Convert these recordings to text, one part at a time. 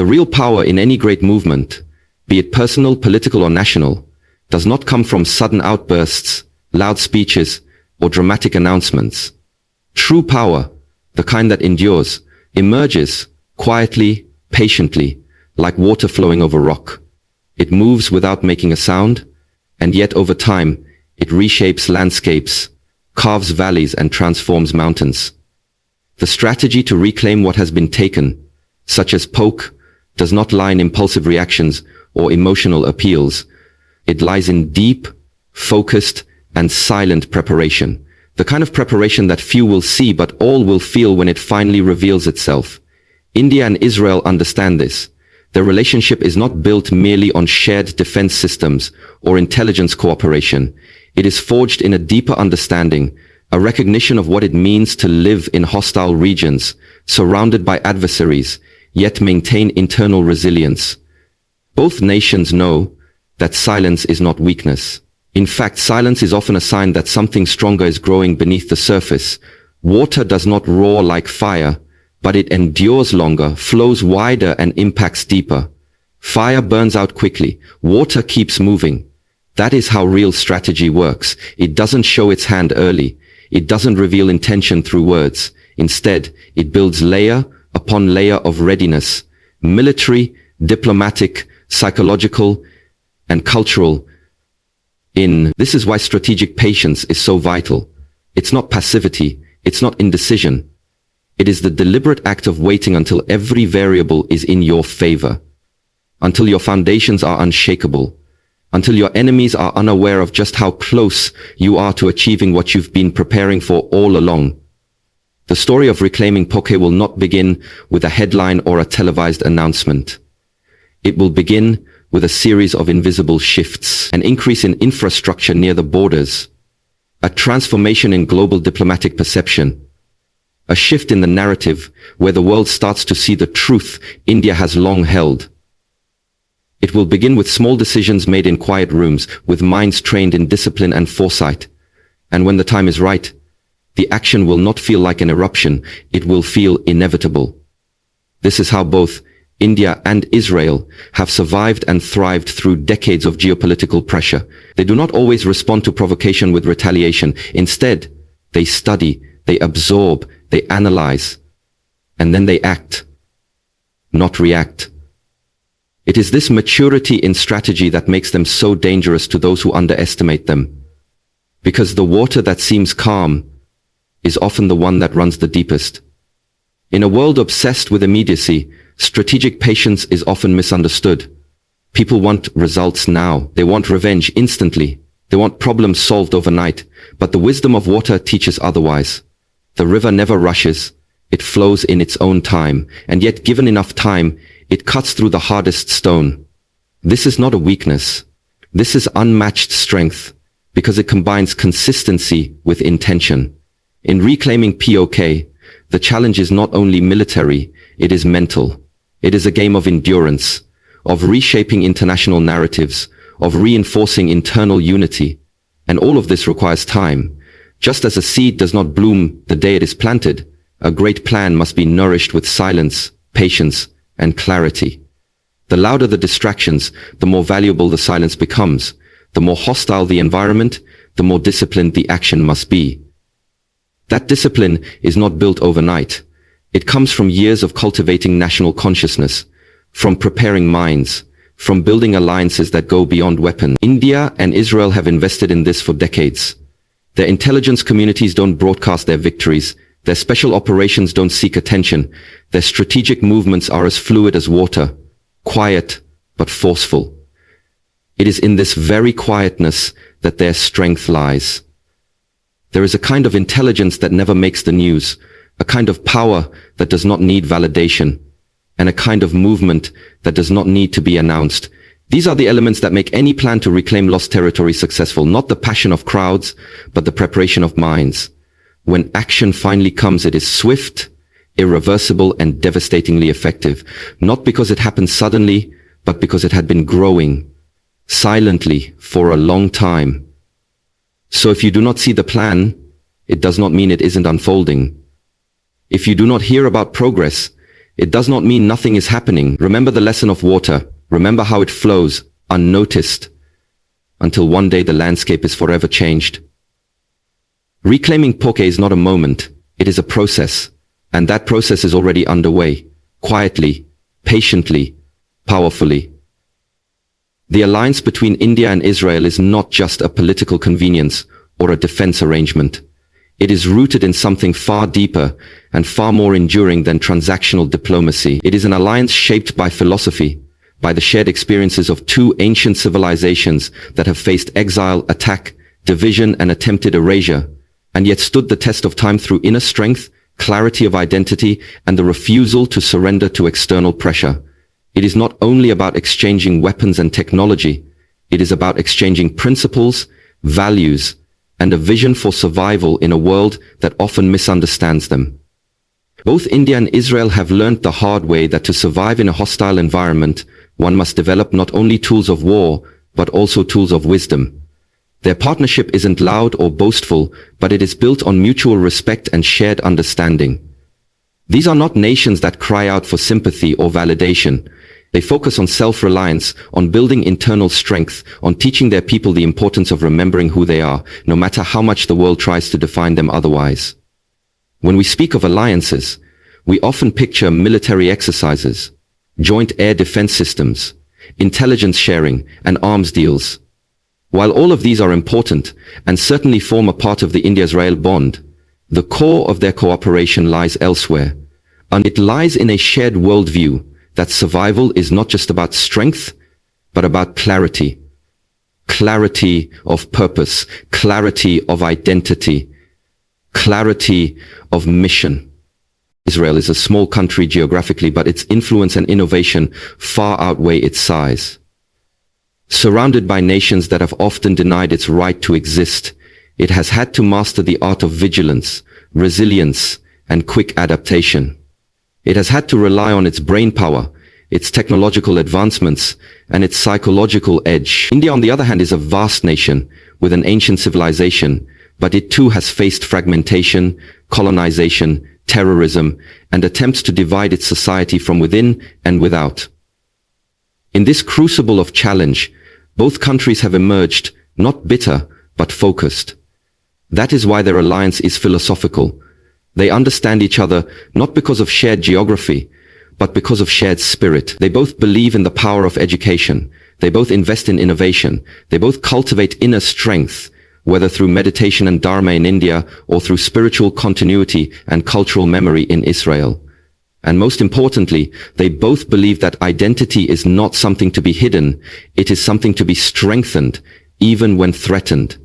The real power in any great movement, be it personal, political or national, does not come from sudden outbursts, loud speeches, or dramatic announcements. True power, the kind that endures, emerges quietly, patiently, like water flowing over rock. It moves without making a sound, and yet over time, it reshapes landscapes, carves valleys and transforms mountains. The strategy to reclaim what has been taken, such as poke, does not lie in impulsive reactions or emotional appeals. It lies in deep, focused, and silent preparation. The kind of preparation that few will see but all will feel when it finally reveals itself. India and Israel understand this. Their relationship is not built merely on shared defense systems or intelligence cooperation. It is forged in a deeper understanding, a recognition of what it means to live in hostile regions, surrounded by adversaries, yet maintain internal resilience. Both nations know that silence is not weakness. In fact, silence is often a sign that something stronger is growing beneath the surface. Water does not roar like fire, but it endures longer, flows wider and impacts deeper. Fire burns out quickly. Water keeps moving. That is how real strategy works. It doesn't show its hand early. It doesn't reveal intention through words. Instead, it builds layer upon layer of readiness, military, diplomatic, psychological, and cultural. This is why strategic patience is so vital. It's not passivity. It's not indecision. It is the deliberate act of waiting until every variable is in your favor, until your foundations are unshakable, until your enemies are unaware of just how close you are to achieving what you've been preparing for all along. The story of reclaiming Poke will not begin with a headline or a televised announcement. It will begin with a series of invisible shifts, an increase in infrastructure near the borders, a transformation in global diplomatic perception, a shift in the narrative where the world starts to see the truth India has long held. It will begin with small decisions made in quiet rooms, with minds trained in discipline and foresight. And when the time is right, the action will not feel like an eruption, it will feel inevitable. This is how both India and Israel have survived and thrived through decades of geopolitical pressure. They do not always respond to provocation with retaliation. Instead, they study, they absorb, they analyze, and then they act, not react. It is this maturity in strategy that makes them so dangerous to those who underestimate them. Because the water that seems calm is often the one that runs the deepest. In a world obsessed with immediacy, strategic patience is often misunderstood. People want results now. They want revenge instantly. They want problems solved overnight. But the wisdom of water teaches otherwise. The river never rushes. It flows in its own time. And yet, given enough time, it cuts through the hardest stone. This is not a weakness. This is unmatched strength, because it combines consistency with intention. In reclaiming POK, the challenge is not only military, it is mental. It is a game of endurance, of reshaping international narratives, of reinforcing internal unity. And all of this requires time. Just as a seed does not bloom the day it is planted, a great plan must be nourished with silence, patience, and clarity. The louder the distractions, the more valuable the silence becomes. The more hostile the environment, the more disciplined the action must be. That discipline is not built overnight. It comes from years of cultivating national consciousness, from preparing minds, from building alliances that go beyond weapons. India and Israel have invested in this for decades. Their intelligence communities don't broadcast their victories. Their special operations don't seek attention. Their strategic movements are as fluid as water, quiet but forceful. It is in this very quietness that their strength lies. There is a kind of intelligence that never makes the news, a kind of power that does not need validation, and a kind of movement that does not need to be announced. These are the elements that make any plan to reclaim lost territory successful, not the passion of crowds, but the preparation of minds. When action finally comes, it is swift, irreversible, and devastatingly effective, not because it happened suddenly, but because it had been growing silently for a long time. So if you do not see the plan, it does not mean it isn't unfolding. If you do not hear about progress, It does not mean nothing is happening. Remember the lesson of water. Remember how it flows, unnoticed, until one day the landscape is forever changed. Reclaiming Poke is not a moment. It is a process. And that process is already underway. Quietly, patiently, powerfully. The alliance between India and Israel is not just a political convenience or a defense arrangement. It is rooted in something far deeper and far more enduring than transactional diplomacy. It is an alliance shaped by philosophy, by the shared experiences of two ancient civilizations that have faced exile, attack, division, and attempted erasure, and yet stood the test of time through inner strength, clarity of identity, and the refusal to surrender to external pressure. It is not only about exchanging weapons and technology, it is about exchanging principles, values, and a vision for survival in a world that often misunderstands them. Both India and Israel have learned the hard way that to survive in a hostile environment, one must develop not only tools of war, but also tools of wisdom. Their partnership isn't loud or boastful, but it is built on mutual respect and shared understanding. These are not nations that cry out for sympathy or validation. They focus on self-reliance, on building internal strength, on teaching their people the importance of remembering who they are, no matter how much the world tries to define them otherwise. When we speak of alliances, we often picture military exercises, joint air defense systems, intelligence sharing, and arms deals. While all of these are important, and certainly form a part of the India-Israel bond, the core of their cooperation lies elsewhere, and it lies in a shared worldview that survival is not just about strength, but about clarity. Clarity of purpose, clarity of identity, clarity of mission. Israel is a small country geographically, but its influence and innovation far outweigh its size. Surrounded by nations that have often denied its right to exist, it has had to master the art of vigilance, resilience, and quick adaptation. It has had to rely on its brain power, its technological advancements, and its psychological edge. India, on the other hand, is a vast nation with an ancient civilization, but it too has faced fragmentation, colonization, terrorism, and attempts to divide its society from within and without. In this crucible of challenge, both countries have emerged, not bitter, but focused. That is why their alliance is philosophical. They understand each other not because of shared geography, but because of shared spirit. They both believe in the power of education. They both invest in innovation. They both cultivate inner strength, whether through meditation and dharma in India or through spiritual continuity and cultural memory in Israel. And most importantly, they both believe that identity is not something to be hidden. It is something to be strengthened, even when threatened.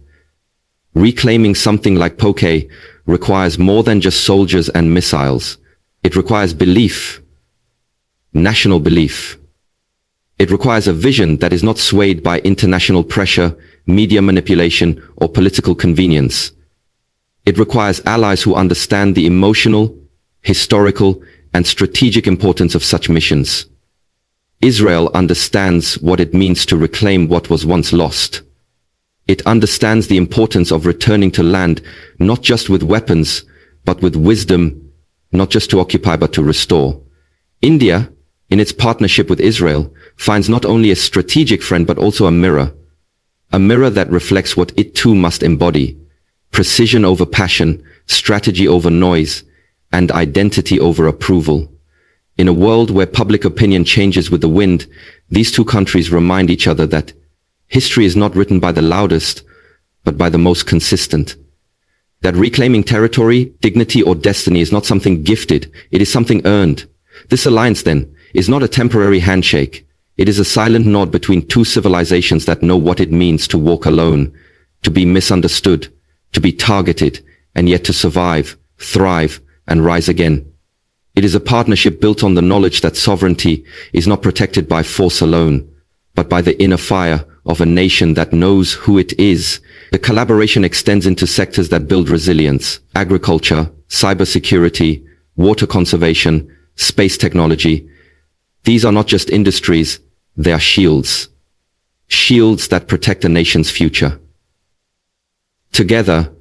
Reclaiming something like Poke requires more than just soldiers and missiles. It requires belief, national belief. It requires a vision that is not swayed by international pressure, media manipulation, or political convenience. It requires allies who understand the emotional, historical, and strategic importance of such missions. Israel understands what it means to reclaim what was once lost. It understands the importance of returning to land, not just with weapons, but with wisdom, not just to occupy, but to restore. India, in its partnership with Israel, finds not only a strategic friend, but also a mirror that reflects what it too must embody: precision over passion, strategy over noise, and identity over approval. In a world where public opinion changes with the wind, these two countries remind each other that history is not written by the loudest, but by the most consistent. That reclaiming territory, dignity, or destiny is not something gifted, it is something earned. This alliance, then, is not a temporary handshake. It is a silent nod between two civilizations that know what it means to walk alone, to be misunderstood, to be targeted, and yet to survive, thrive, and rise again. It is a partnership built on the knowledge that sovereignty is not protected by force alone, but by the inner fire of a nation that knows who it is. The collaboration extends into sectors that build resilience: agriculture, cybersecurity, water conservation, space technology. These are not just industries, they are shields. Shields that protect a nation's future. Together,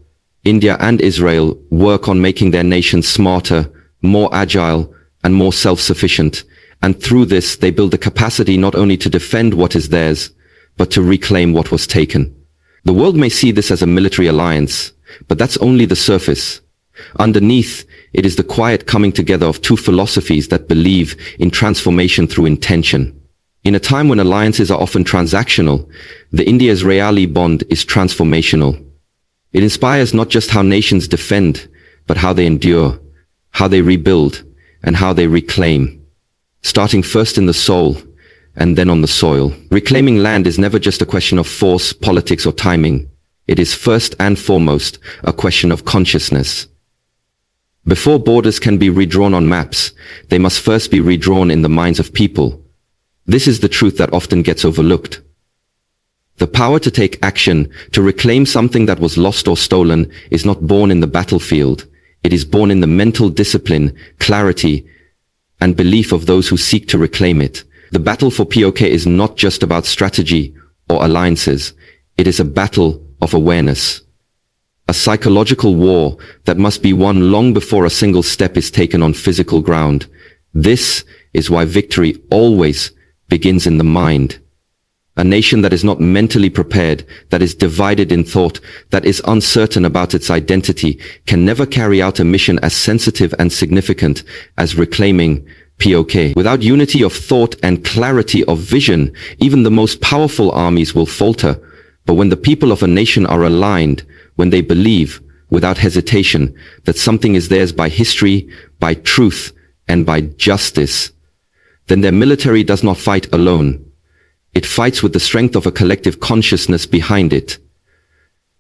India and Israel work on making their nations smarter, more agile, and more self-sufficient, and through this they build the capacity not only to defend what is theirs, but to reclaim what was taken. The world may see this as a military alliance, but that's only the surface. Underneath, it is the quiet coming together of two philosophies that believe in transformation through intention. In a time when alliances are often transactional, the India-Israeli bond is transformational. It inspires not just how nations defend, but how they endure, how they rebuild, and how they reclaim. Starting first in the soul, and then on the soil. Reclaiming land is never just a question of force, politics, or timing. It is first and foremost a question of consciousness. Before borders can be redrawn on maps, they must first be redrawn in the minds of people. This is the truth that often gets overlooked. The power to take action, to reclaim something that was lost or stolen, is not born in the battlefield. It is born in the mental discipline, clarity, and belief of those who seek to reclaim it. The battle for POK is not just about strategy or alliances. It is a battle of awareness. A psychological war that must be won long before a single step is taken on physical ground. This is why victory always begins in the mind. A nation that is not mentally prepared, that is divided in thought, that is uncertain about its identity, can never carry out a mission as sensitive and significant as reclaiming POK. Without unity of thought and clarity of vision, even the most powerful armies will falter. But when the people of a nation are aligned, when they believe, without hesitation, that something is theirs by history, by truth, and by justice, then their military does not fight alone. It fights with the strength of a collective consciousness behind it.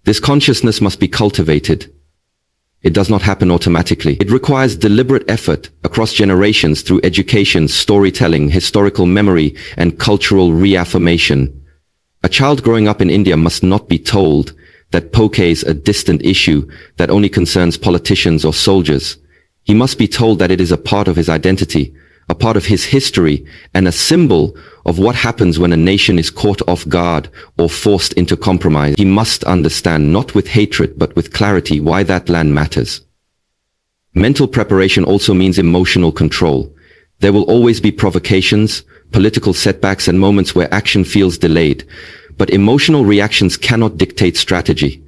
This consciousness must be cultivated. It does not happen automatically. It requires deliberate effort across generations through education, storytelling, historical memory, and cultural reaffirmation. A child growing up in India must not be told that POK is a distant issue that only concerns politicians or soldiers. He must be told that it is a part of his identity, a part of his history, and a symbol of what happens when a nation is caught off guard or forced into compromise. He must understand, not with hatred but with clarity, why that land matters. Mental preparation also means emotional control. There will always be provocations, political setbacks, and moments where action feels delayed. But emotional reactions cannot dictate strategy.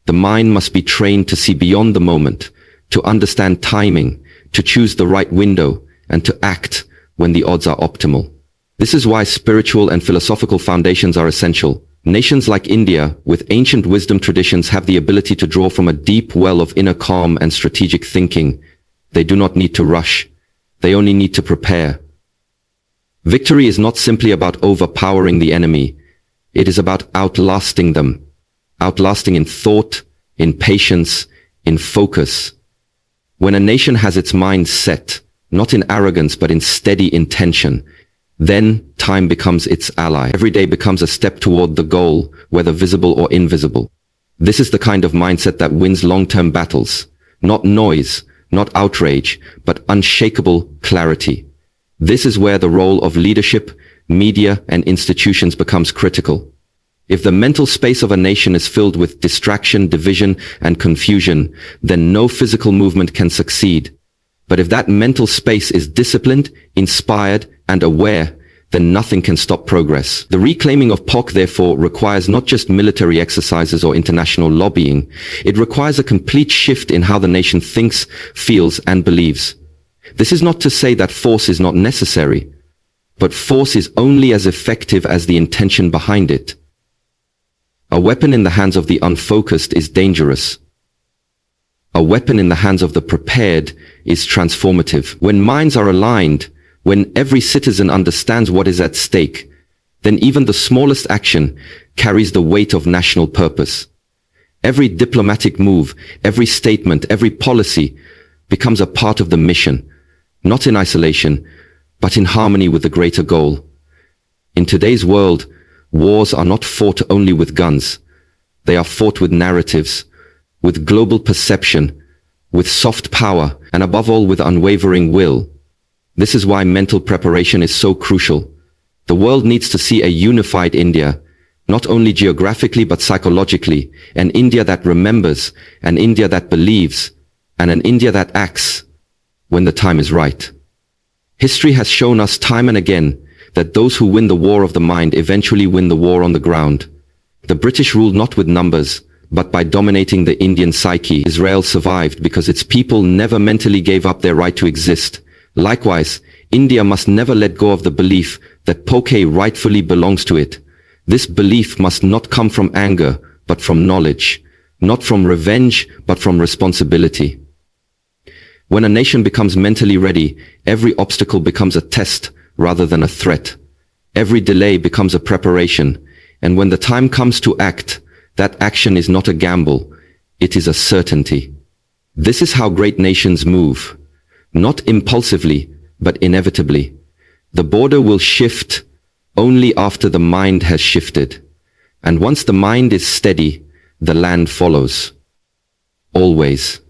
The mind must be trained to see beyond the moment, to understand timing, to choose the right window, and to act when the odds are optimal. This is why spiritual and philosophical foundations are essential. Nations like India, with ancient wisdom traditions, have the ability to draw from a deep well of inner calm and strategic thinking. They do not need to rush. They only need to prepare. Victory is not simply about overpowering the enemy. It is about outlasting them. Outlasting in thought, in patience, in focus. When a nation has its mind set, not in arrogance but in steady intention, then time becomes its ally. Every day becomes a step toward the goal, whether visible or invisible. This is the kind of mindset that wins long-term battles. Not noise, not outrage, but unshakable clarity. This is where the role of leadership, media, and institutions becomes critical. If the mental space of a nation is filled with distraction, division, and confusion, then no physical movement can succeed. But if that mental space is disciplined, inspired, and aware, then nothing can stop progress. The reclaiming of POK, therefore, requires not just military exercises or international lobbying. It requires a complete shift in how the nation thinks, feels, and believes. This is not to say that force is not necessary, but force is only as effective as the intention behind it. A weapon in the hands of the unfocused is dangerous. A weapon in the hands of the prepared is transformative. When minds are aligned, when every citizen understands what is at stake, then even the smallest action carries the weight of national purpose. Every diplomatic move, every statement, every policy becomes a part of the mission, not in isolation, but in harmony with the greater goal. In today's world, wars are not fought only with guns. They are fought with narratives, with global perception, with soft power, and above all with unwavering will. This is why mental preparation is so crucial. The world needs to see a unified India, not only geographically but psychologically, an India that remembers, an India that believes, and an India that acts when the time is right. History has shown us time and again that those who win the war of the mind eventually win the war on the ground. The British ruled not with numbers, but by dominating the Indian psyche. Israel survived because its people never mentally gave up their right to exist. Likewise, India must never let go of the belief that Poke rightfully belongs to it. This belief must not come from anger, but from knowledge. Not from revenge, but from responsibility. When a nation becomes mentally ready, every obstacle becomes a test rather than a threat. Every delay becomes a preparation, and when the time comes to act, that action is not a gamble, it is a certainty. This is how great nations move. Not impulsively, but inevitably. The border will shift only after the mind has shifted. And once the mind is steady, the land follows. Always.